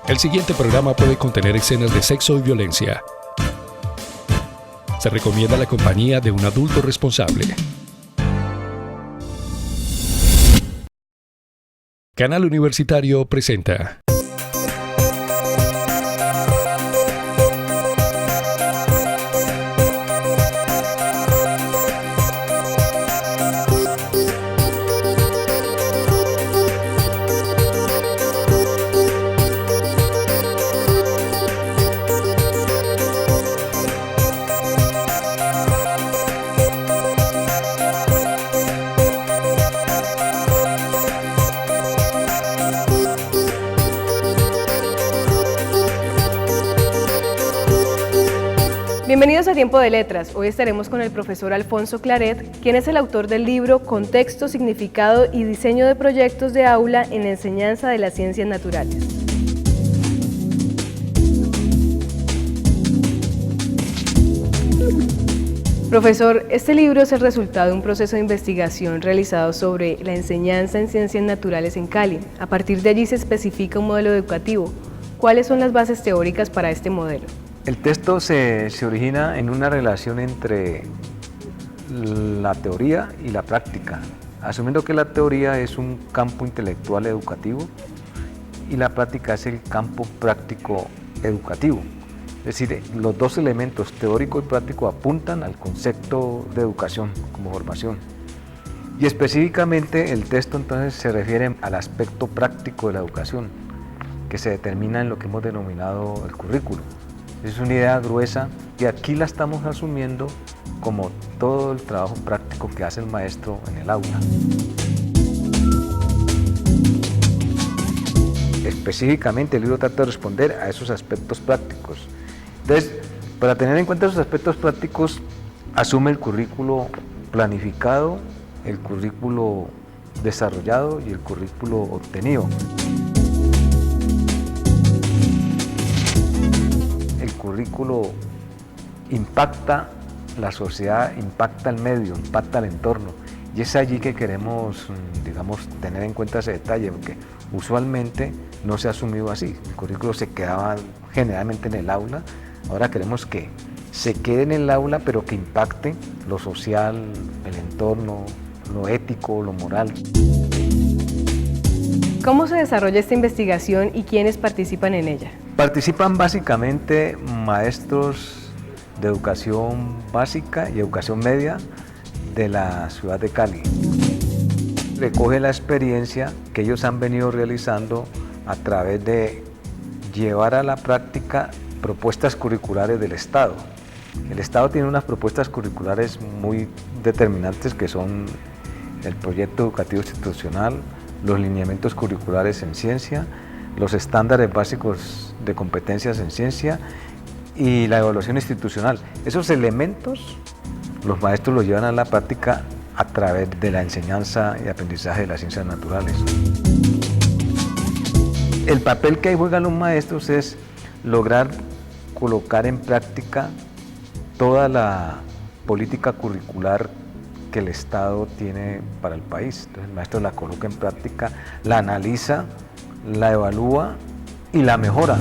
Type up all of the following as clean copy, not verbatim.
El siguiente programa puede contener escenas de sexo y violencia. Se recomienda la compañía de un adulto responsable. Canal Universitario presenta. Bienvenidos a Tiempo de Letras. Hoy estaremos con el profesor Alfonso Claret, quien es el autor del libro Contexto, Significado y Diseño de Proyectos de Aula en la Enseñanza de las Ciencias Naturales. Profesor, este libro es el resultado de un proceso de investigación realizado sobre la enseñanza en ciencias naturales en Cali. A partir de allí se especifica un modelo educativo. ¿Cuáles son las bases teóricas para este modelo? El texto se origina en una relación entre la teoría y la práctica, asumiendo que la teoría es un campo intelectual educativo y la práctica es el campo práctico educativo. Es decir, los dos elementos, teórico y práctico, apuntan al concepto de educación como formación. Y específicamente el texto entonces se refiere al aspecto práctico de la educación, que se determina en lo que hemos denominado el currículo. Es una idea gruesa y aquí la estamos asumiendo como todo el trabajo práctico que hace el maestro en el aula. Específicamente el libro trata de responder a esos aspectos prácticos. Entonces, para tener en cuenta esos aspectos prácticos, asume el currículo planificado, el currículo desarrollado y el currículo obtenido. El currículo impacta la sociedad, impacta el medio, impacta el entorno. Y es allí que queremos, tener en cuenta ese detalle, porque usualmente no se ha asumido así. El currículo se quedaba generalmente en el aula. Ahora queremos que se quede en el aula, pero que impacte lo social, el entorno, lo ético, lo moral. ¿Cómo se desarrolla esta investigación y quiénes participan en ella? Participan básicamente maestros de educación básica y educación media de la ciudad de Cali. Recoge la experiencia que ellos han venido realizando a través de llevar a la práctica propuestas curriculares del Estado. El Estado tiene unas propuestas curriculares muy determinantes que son el proyecto educativo institucional, los lineamientos curriculares en ciencia, los estándares básicos de competencias en ciencia y la evaluación institucional. Esos elementos los maestros los llevan a la práctica a través de la enseñanza y aprendizaje de las ciencias naturales. El papel que ahí juegan los maestros es lograr colocar en práctica toda la política curricular que el Estado tiene para el país. Entonces el maestro la coloca en práctica, la analiza, la evalúa y la mejora.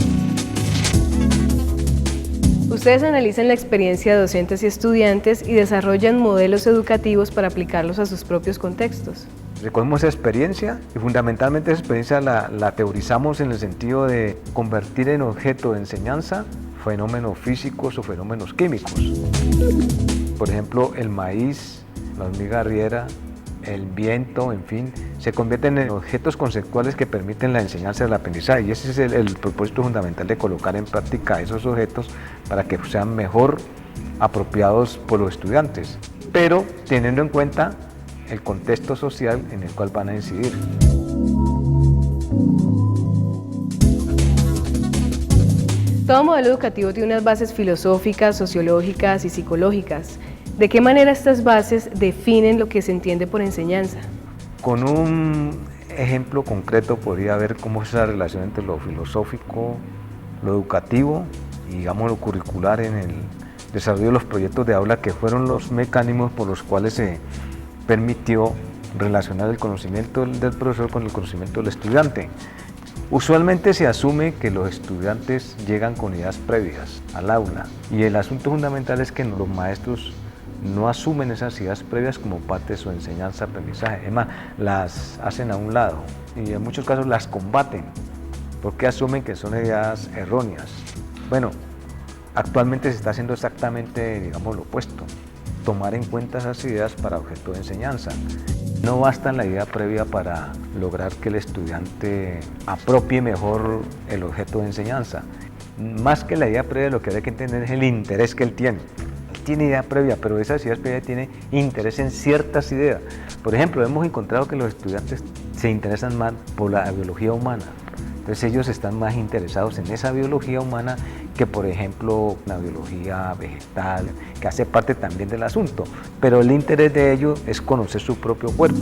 Ustedes analizan la experiencia de docentes y estudiantes y desarrollan modelos educativos para aplicarlos a sus propios contextos. Recogemos esa experiencia y fundamentalmente esa experiencia la teorizamos en el sentido de convertir en objeto de enseñanza fenómenos físicos o fenómenos químicos. Por ejemplo, el maíz, la hormiga arriera, el viento, en fin, se convierten en objetos conceptuales que permiten la enseñanza y el aprendizaje. Y ese es el propósito fundamental de colocar en práctica esos objetos para que sean mejor apropiados por los estudiantes, pero teniendo en cuenta el contexto social en el cual van a incidir. Todo modelo educativo tiene unas bases filosóficas, sociológicas y psicológicas. ¿De qué manera estas bases definen lo que se entiende por enseñanza? Con un ejemplo concreto podría ver cómo es la relación entre lo filosófico, lo educativo y digamos lo curricular en el desarrollo de los proyectos de aula, que fueron los mecanismos por los cuales se permitió relacionar el conocimiento del profesor con el conocimiento del estudiante. Usualmente se asume que los estudiantes llegan con ideas previas al aula y el asunto fundamental es que los maestros no asumen esas ideas previas como parte de su enseñanza-aprendizaje, es más, las hacen a un lado y en muchos casos las combaten porque asumen que son ideas erróneas. Bueno, actualmente se está haciendo exactamente, digamos, lo opuesto, tomar en cuenta esas ideas para objeto de enseñanza. No basta la idea previa para lograr que el estudiante apropie mejor el objeto de enseñanza. Más que la idea previa, lo que hay que entender es el interés que él tiene. Él tiene idea previa, pero esas ideas previas tienen interés en ciertas ideas. Por ejemplo, hemos encontrado que los estudiantes se interesan más por la biología humana. Entonces ellos están más interesados en esa biología humana que, por ejemplo, la biología vegetal, que hace parte también del asunto. Pero el interés de ellos es conocer su propio cuerpo.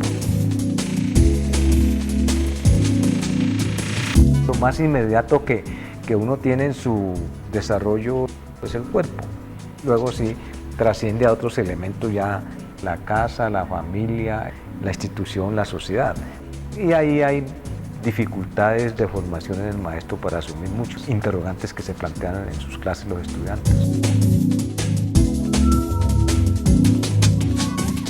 Lo más inmediato que uno tiene en su desarrollo es el cuerpo. Luego sí trasciende a otros elementos ya, la casa, la familia, la institución, la sociedad. Y ahí hay dificultades de formación en el maestro para asumir muchos interrogantes que se plantean en sus clases los estudiantes.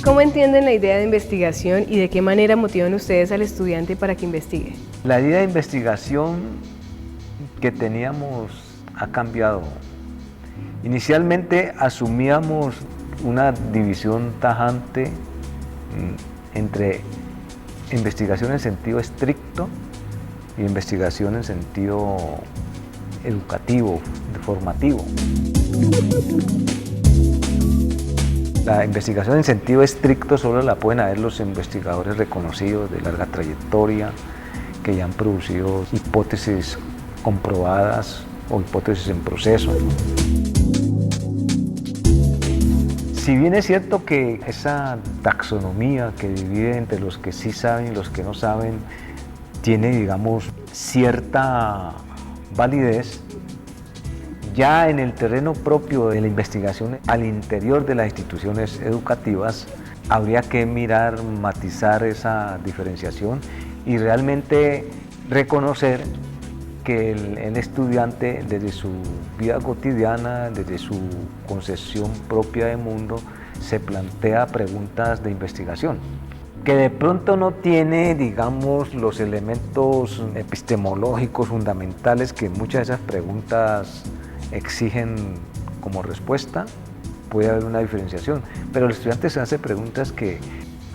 ¿Cómo entienden la idea de investigación y de qué manera motivan ustedes al estudiante para que investigue? La idea de investigación que teníamos ha cambiado. Inicialmente asumíamos una división tajante entre investigación en sentido estricto y investigación en sentido educativo, formativo. La investigación en sentido estricto solo la pueden hacer los investigadores reconocidos de larga trayectoria, que ya han producido hipótesis comprobadas o hipótesis en proceso. Si bien es cierto que esa taxonomía que divide entre los que sí saben y los que no saben tiene, digamos, cierta validez, ya en el terreno propio de la investigación al interior de las instituciones educativas habría que mirar, matizar esa diferenciación y realmente reconocer que el estudiante desde su vida cotidiana, desde su concepción propia del mundo, se plantea preguntas de investigación, que de pronto no tiene, digamos, los elementos epistemológicos fundamentales que muchas de esas preguntas exigen como respuesta. Puede haber una diferenciación, pero el estudiante se hace preguntas que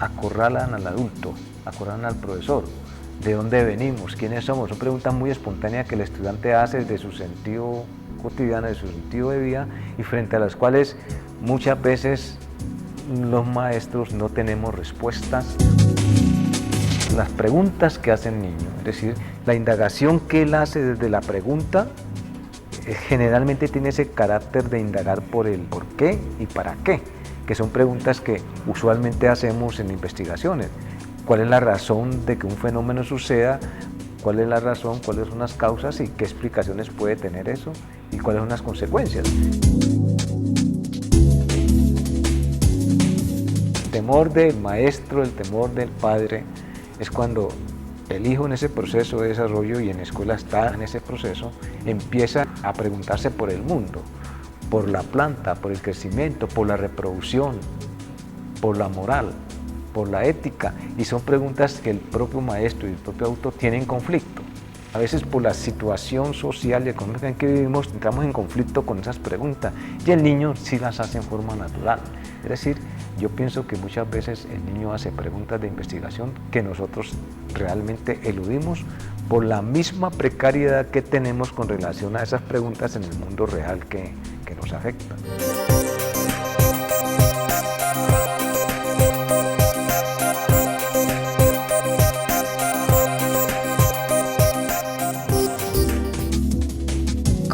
acorralan al adulto, acorralan al profesor. ¿De dónde venimos? ¿Quiénes somos? Son preguntas muy espontáneas que el estudiante hace desde su sentido cotidiano, de su sentido de vida y frente a las cuales muchas veces los maestros no tenemos respuestas. Las preguntas que hace el niño, es decir, la indagación que él hace desde la pregunta, generalmente tiene ese carácter de indagar por el por qué y para qué, que son preguntas que usualmente hacemos en investigaciones. ¿Cuál es la razón de que un fenómeno suceda? ¿Cuál es la razón? ¿Cuáles son las causas? ¿Y qué explicaciones puede tener eso? ¿Y cuáles son las consecuencias? El temor del maestro, el temor del padre, es cuando el hijo en ese proceso de desarrollo y en la escuela está en ese proceso, empieza a preguntarse por el mundo, por la planta, por el crecimiento, por la reproducción, por la moral, por la ética, y son preguntas que el propio maestro y el propio autor tienen conflicto. A veces por la situación social y económica en que vivimos entramos en conflicto con esas preguntas y el niño sí las hace en forma natural. Es decir, yo pienso que muchas veces el niño hace preguntas de investigación que nosotros realmente eludimos por la misma precariedad que tenemos con relación a esas preguntas en el mundo real que nos afectan.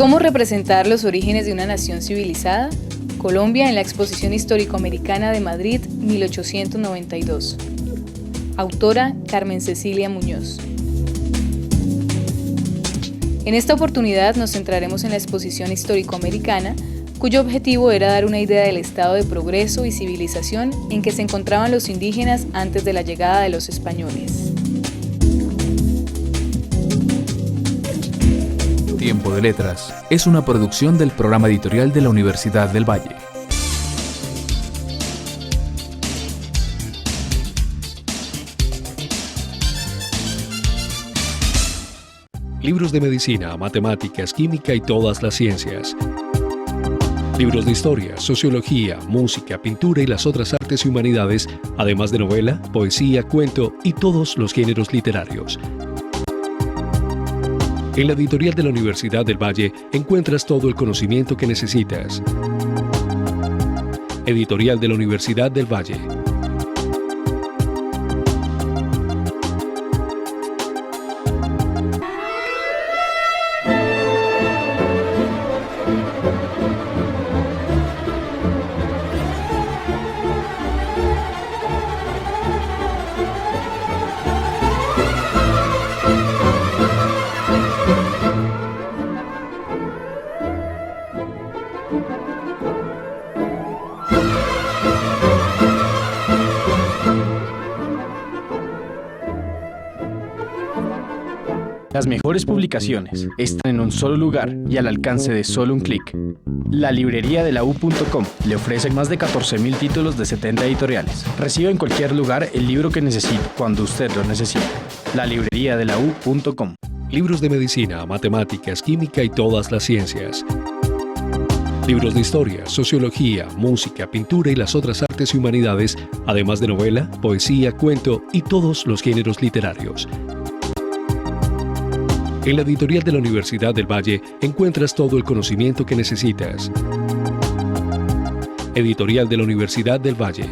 ¿Cómo representar los orígenes de una nación civilizada? Colombia en la Exposición Histórico-Americana de Madrid, 1892. Autora Carmen Cecilia Muñoz. En esta oportunidad nos centraremos en la Exposición Histórico-Americana, cuyo objetivo era dar una idea del estado de progreso y civilización en que se encontraban los indígenas antes de la llegada de los españoles. Tiempo de Letras es una producción del programa editorial de la Universidad del Valle. Libros de medicina, matemáticas, química y todas las ciencias. Libros de historia, sociología, música, pintura y las otras artes y humanidades, además de novela, poesía, cuento y todos los géneros literarios. En la editorial de la Universidad del Valle encuentras todo el conocimiento que necesitas. Editorial de la Universidad del Valle. Las mejores publicaciones están en un solo lugar y al alcance de solo un clic. La librería de la U.com le ofrece más de 14.000 títulos de 70 editoriales. Reciba en cualquier lugar el libro que necesite, cuando usted lo necesite. La librería de la U.com. Libros de medicina, matemáticas, química y todas las ciencias. Libros de historia, sociología, música, pintura y las otras artes y humanidades, además de novela, poesía, cuento y todos los géneros literarios. En la editorial de la Universidad del Valle encuentras todo el conocimiento que necesitas. Editorial de la Universidad del Valle.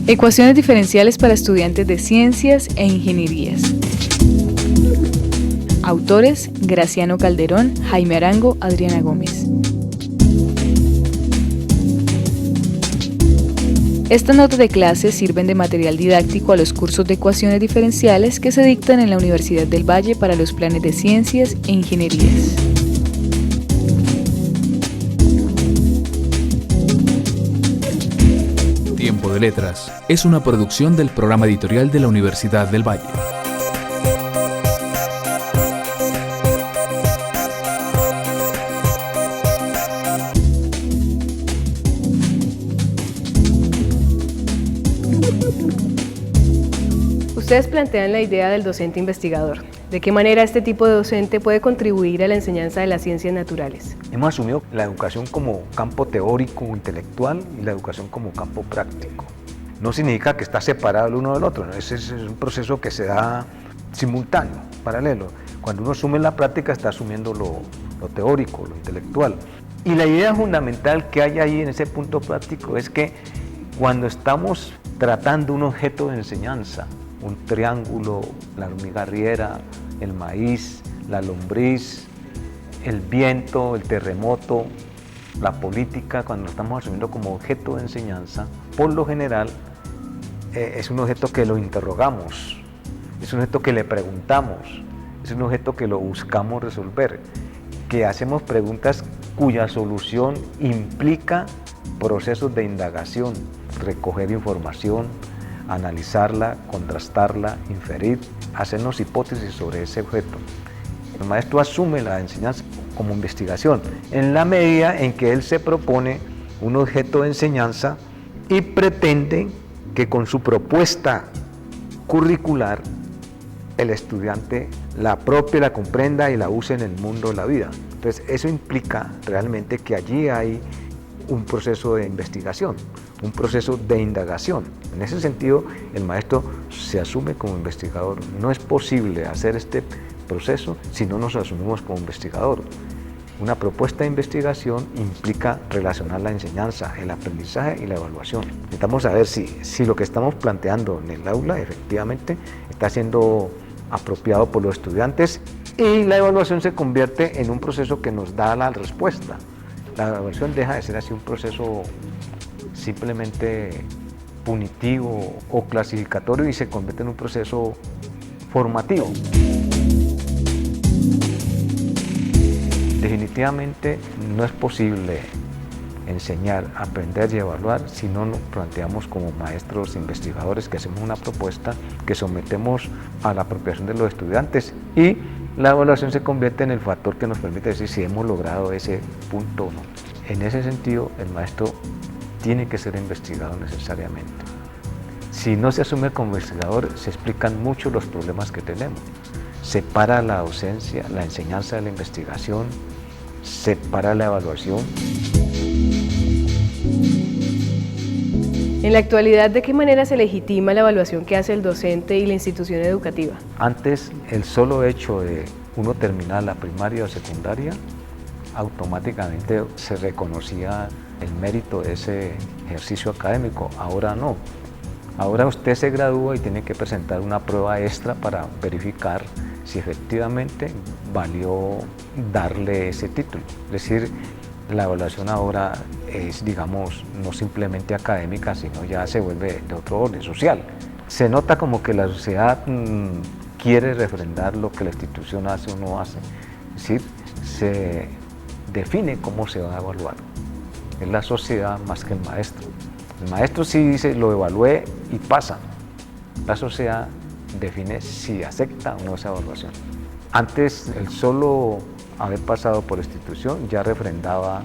Ecuaciones diferenciales para estudiantes de ciencias e ingenierías. Autores: Graciano Calderón, Jaime Arango, Adriana Gómez. Estas notas de clase sirven de material didáctico a los cursos de ecuaciones diferenciales que se dictan en la Universidad del Valle para los planes de ciencias e ingenierías. Tiempo de Letras es una producción del programa editorial de la Universidad del Valle. Ustedes plantean la idea del docente investigador. ¿De qué manera este tipo de docente puede contribuir a la enseñanza de las ciencias naturales? Hemos asumido la educación como campo teórico, intelectual y la educación como campo práctico. No significa que está separado el uno del otro, ¿no? Ese es un proceso que se da simultáneo, paralelo. Cuando uno asume la práctica está asumiendo lo teórico, lo intelectual. Y la idea fundamental que hay ahí en ese punto práctico es que cuando estamos tratando un objeto de enseñanza, un triángulo, la hormiga arriera, el maíz, la lombriz, el viento, el terremoto, la política, cuando lo estamos asumiendo como objeto de enseñanza, por lo general es un objeto que lo interrogamos, es un objeto que le preguntamos, es un objeto que lo buscamos resolver, que hacemos preguntas cuya solución implica procesos de indagación, recoger información, analizarla, contrastarla, inferir, hacernos hipótesis sobre ese objeto. El maestro asume la enseñanza como investigación, en la medida en que él se propone un objeto de enseñanza y pretende que con su propuesta curricular el estudiante la apropie, la comprenda y la use en el mundo de la vida. Entonces eso implica realmente que allí hay un proceso de investigación, un proceso de indagación. En ese sentido, el maestro se asume como investigador. No es posible hacer este proceso si no nos asumimos como investigador. Una propuesta de investigación implica relacionar la enseñanza, el aprendizaje y la evaluación. Necesitamos saber si lo que estamos planteando en el aula efectivamente está siendo apropiado por los estudiantes y la evaluación se convierte en un proceso que nos da la respuesta La evaluación deja de ser así un proceso simplemente punitivo o clasificatorio y se convierte en un proceso formativo. Definitivamente no es posible enseñar, aprender y evaluar si no nos planteamos como maestros investigadores que hacemos una propuesta que sometemos a la apropiación de los estudiantes, y la evaluación se convierte en el factor que nos permite decir si hemos logrado ese punto o no. En ese sentido, el maestro tiene que ser investigado necesariamente. Si no se asume como investigador, se explican mucho los problemas que tenemos. Separa la docencia, la enseñanza de la investigación, separa la evaluación. En la actualidad, ¿de qué manera se legitima la evaluación que hace el docente y la institución educativa? Antes, el solo hecho de uno terminar la primaria o secundaria, automáticamente se reconocía el mérito de ese ejercicio académico. Ahora no. Ahora usted se gradúa y tiene que presentar una prueba extra para verificar si efectivamente valió darle ese título. Es decir, la evaluación ahora es, digamos, no simplemente académica, sino ya se vuelve de otro orden social. Se nota como que la sociedad quiere refrendar lo que la institución hace o no hace. Es decir, se define cómo se va a evaluar. Es la sociedad más que el maestro. El maestro sí dice, lo evalúe y pasa. La sociedad define si acepta o no esa evaluación. Antes, el solo haber pasado por institución ya refrendaba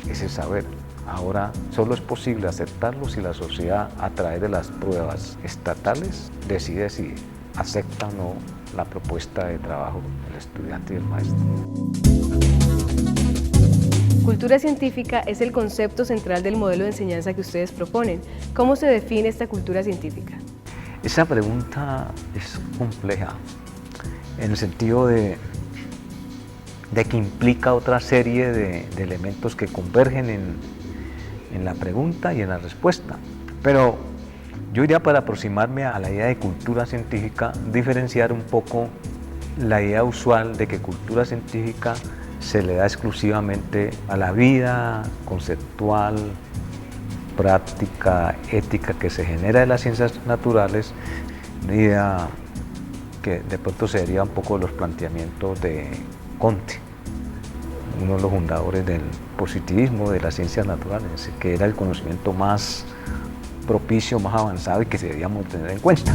ese saber. Ahora solo es posible aceptarlo si la sociedad, a través de las pruebas estatales, decide si acepta o no la propuesta de trabajo del estudiante y del maestro. Cultura científica es el concepto central del modelo de enseñanza que ustedes proponen. ¿Cómo se define esta cultura científica? Esa pregunta es compleja, en el sentido de que implica otra serie de elementos que convergen en la pregunta y en la respuesta. Pero yo iría, para aproximarme a la idea de cultura científica, diferenciar un poco la idea usual de que cultura científica se le da exclusivamente a la vida conceptual, práctica, ética que se genera de las ciencias naturales, una idea que de pronto sería un poco los planteamientos de Comte, uno de los fundadores del positivismo de las ciencias naturales, que era el conocimiento más propicio, más avanzado y que debíamos tener en cuenta.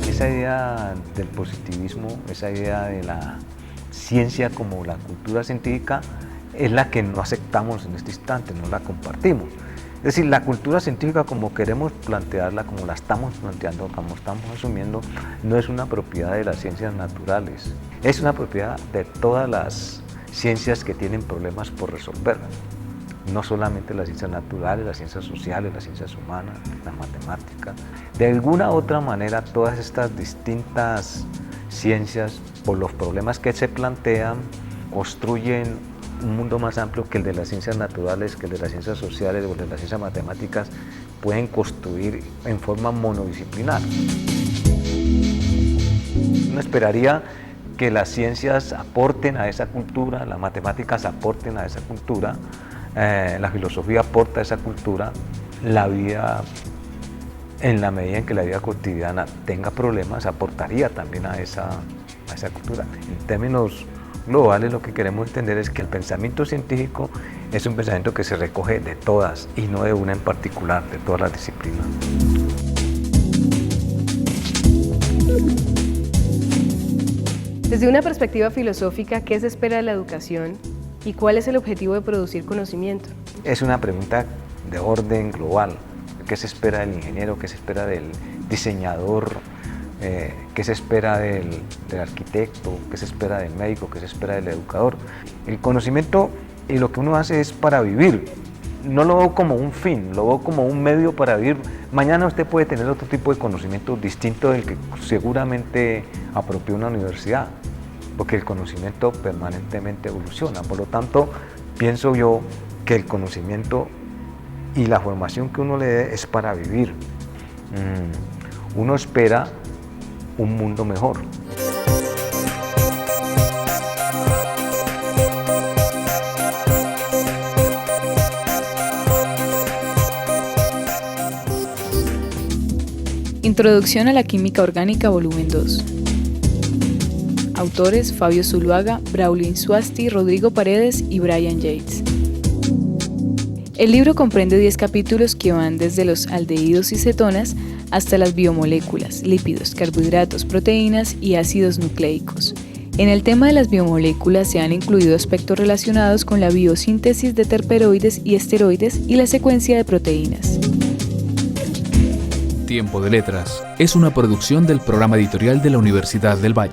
Esa idea del positivismo, esa idea de la ciencia como la cultura científica, es la que no aceptamos en este instante, no la compartimos. Es decir, la cultura científica, como queremos plantearla, como la estamos planteando, como estamos asumiendo, no es una propiedad de las ciencias naturales, es una propiedad de todas las ciencias que tienen problemas por resolver. No solamente las ciencias naturales, las ciencias sociales, las ciencias humanas, la matemática. De alguna u otra manera, todas estas distintas ciencias, por los problemas que se plantean, construyen un mundo más amplio que el de las ciencias naturales, que el de las ciencias sociales o el de las ciencias matemáticas pueden construir en forma monodisciplinar. Uno esperaría que las ciencias aporten a esa cultura, las matemáticas aporten a esa cultura, la filosofía aporta a esa cultura, la vida, en la medida en que la vida cotidiana tenga problemas, aportaría también a esa cultura. En términos globales, lo que queremos entender es que el pensamiento científico es un pensamiento que se recoge de todas y no de una en particular, de todas las disciplinas. Desde una perspectiva filosófica, ¿qué se espera de la educación y cuál es el objetivo de producir conocimiento? Es una pregunta de orden global. ¿Qué se espera del ingeniero? ¿Qué se espera del diseñador? ¿Qué se espera del arquitecto? ¿Qué se espera del médico? ¿Qué se espera del educador? El conocimiento y lo que uno hace es para vivir. No lo veo como un fin, lo veo como un medio para vivir. Mañana usted puede tener otro tipo de conocimiento distinto del que seguramente apropió una universidad, porque el conocimiento permanentemente evoluciona. Por lo tanto, pienso yo que el conocimiento y la formación que uno le dé es para vivir. Uno espera un mundo mejor. Introducción a la Química Orgánica, volumen 2. Autores: Fabio Zuluaga, Braulio Insuasti, Rodrigo Paredes y Brian Yates. El libro comprende 10 capítulos que van desde los aldehídos y cetonas hasta las biomoléculas, lípidos, carbohidratos, proteínas y ácidos nucleicos. En el tema de las biomoléculas se han incluido aspectos relacionados con la biosíntesis de terperoides y esteroides y la secuencia de proteínas. Tiempo de Letras es una producción del programa editorial de la Universidad del Valle.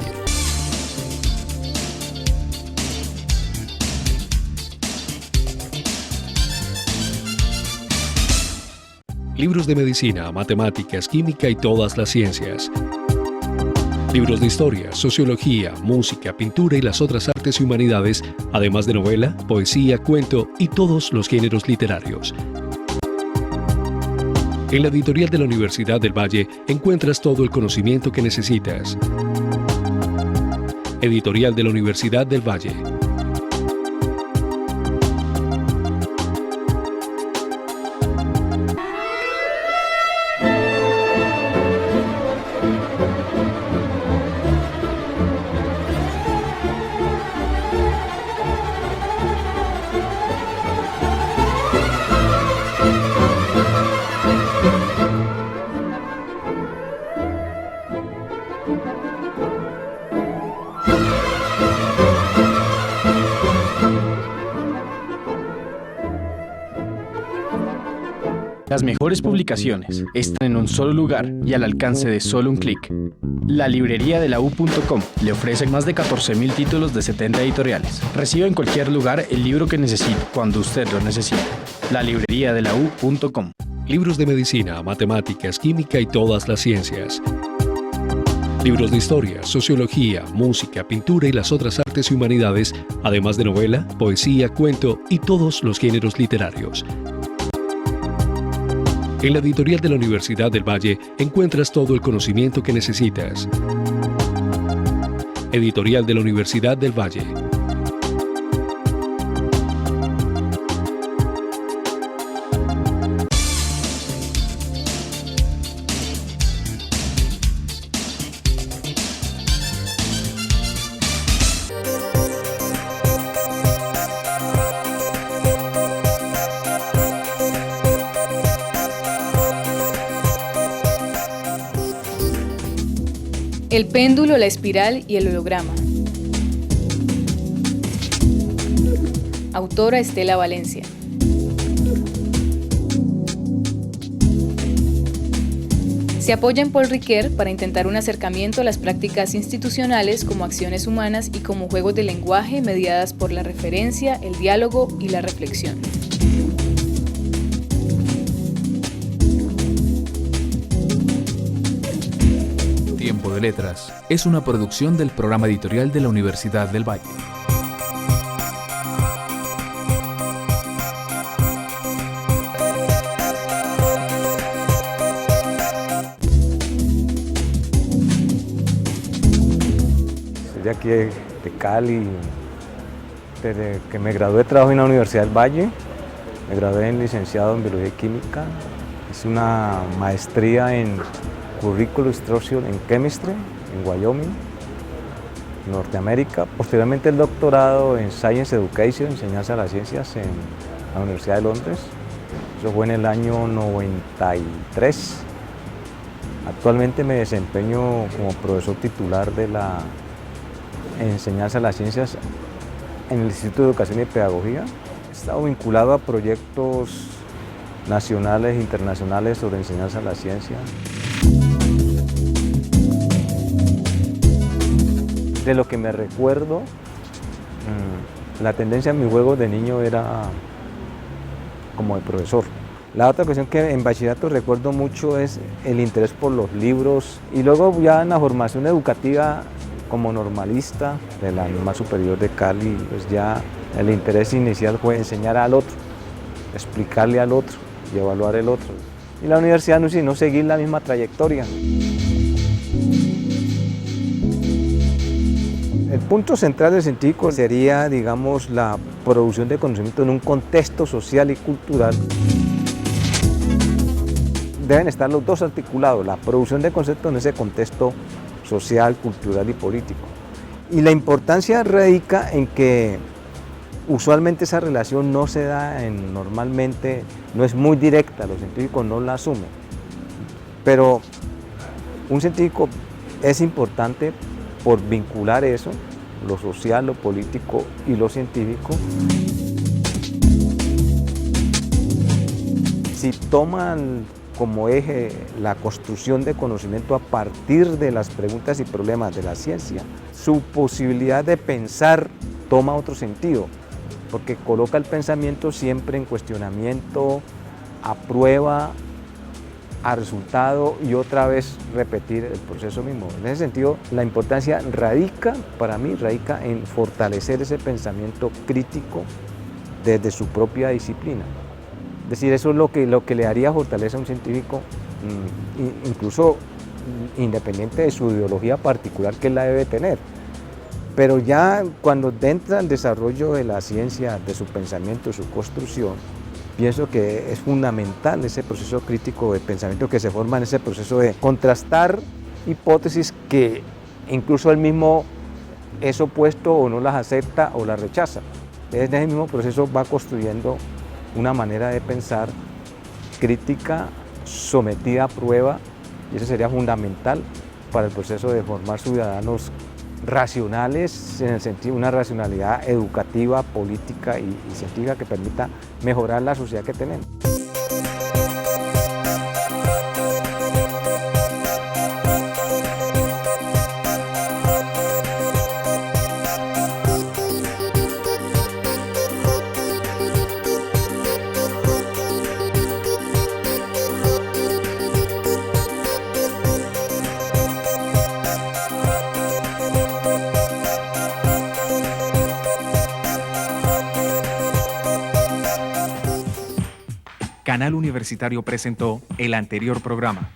Libros de medicina, matemáticas, química y todas las ciencias. Libros de historia, sociología, música, pintura y las otras artes y humanidades, además de novela, poesía, cuento y todos los géneros literarios. En la editorial de la Universidad del Valle encuentras todo el conocimiento que necesitas. Editorial de la Universidad del Valle. Las mejores publicaciones están en un solo lugar y al alcance de solo un clic. La librería de la U.com le ofrece más de 14.000 títulos de 70 editoriales. Reciba en cualquier lugar el libro que necesite, cuando usted lo necesite. La librería de la U.com. Libros de medicina, matemáticas, química y todas las ciencias. Libros de historia, sociología, música, pintura y las otras artes y humanidades, además de novela, poesía, cuento y todos los géneros literarios. En la editorial de la Universidad del Valle encuentras todo el conocimiento que necesitas. Editorial de la Universidad del Valle. El péndulo, la espiral y el holograma. Autora: Estela Valencia. Se apoya en Paul Ricoeur para intentar un acercamiento a las prácticas institucionales como acciones humanas y como juegos de lenguaje mediadas por la referencia, el diálogo y la reflexión. Tiempo de Letras es una producción del programa editorial de la Universidad del Valle. Soy de aquí de Cali, desde que me gradué trabajo en la Universidad del Valle, me gradué en licenciado en Biología y Química, hice una maestría en Curriculum Instruction en Chemistry, en Wyoming, Norteamérica. Posteriormente el doctorado en Science Education, Enseñanza de las Ciencias, en la Universidad de Londres. Eso fue en el año 93. Actualmente me desempeño como profesor titular de la Enseñanza de las Ciencias en el Instituto de Educación y Pedagogía. He estado vinculado a proyectos nacionales e internacionales sobre enseñanza de la ciencia. De lo que me recuerdo, la tendencia en mis juegos de niño era como de profesor. La otra cuestión que en bachillerato recuerdo mucho es el interés por los libros y luego ya en la formación educativa como normalista de la normal superior de Cali, pues ya el interés inicial fue enseñar al otro, explicarle al otro y evaluar el otro. Y la universidad no sino seguir la misma trayectoria. El punto central del científico sería, digamos, la producción de conocimiento en un contexto social y cultural. deben estar los dos articulados, la producción de conceptos en ese contexto social, cultural y político. Y la importancia radica en que usualmente esa relación no se da normalmente, no es muy directa, los científicos no la asumen. Pero un científico es importante por vincular eso, lo social, lo político y lo científico. Si toman como eje la construcción de conocimiento a partir de las preguntas y problemas de la ciencia, su posibilidad de pensar toma otro sentido, porque coloca el pensamiento siempre en cuestionamiento, a prueba, a resultado y otra vez repetir el proceso mismo. En ese sentido, la importancia para mí radica en fortalecer ese pensamiento crítico desde su propia disciplina. Es decir, eso es lo que le haría fortaleza a un científico, incluso independiente de su ideología particular que él la debe tener. Pero ya cuando entra el desarrollo de la ciencia, de su pensamiento, su construcción, pienso que es fundamental ese proceso crítico de pensamiento que se forma en ese proceso de contrastar hipótesis que incluso él mismo es opuesto o no las acepta o las rechaza. En ese mismo proceso va construyendo una manera de pensar crítica, sometida a prueba, y eso sería fundamental para el proceso de formar ciudadanos racionales, en el sentido de una racionalidad educativa, política y científica que permita mejorar la sociedad que tenemos. Canal Universitario presentó el anterior programa.